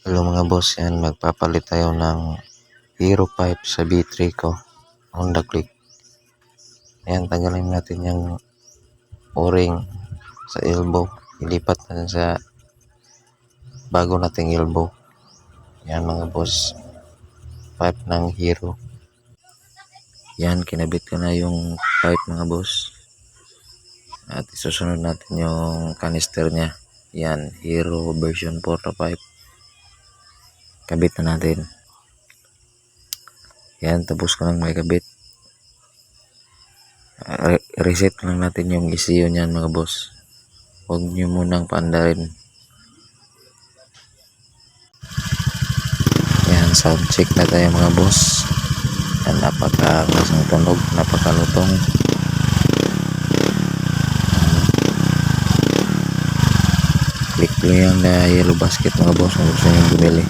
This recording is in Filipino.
Hello mga boss, yan magpapalit tayo ng Hero 5 sa B3 ko, Honda Click. Ayan, tanggalin natin yung o-ring sa elbow, ilipat natin sa bago nating elbow. Yan mga boss, 5 ng Hero. Yan, kinabit ko na yung 5 mga boss. At isusunod natin yung canister nya. Yan, Hero version 4 to 5. Kabit na natin. Yan, tapos ko lang may kabit. Reset lang natin yung ECU niyan mga boss. Huwag nyo munang paandarin. Yan, sound check na tayo mga boss. Yan, napakakasang tunog, napakalutong. Click nyo yung yellow basket mga boss kung gusto nyo bumili.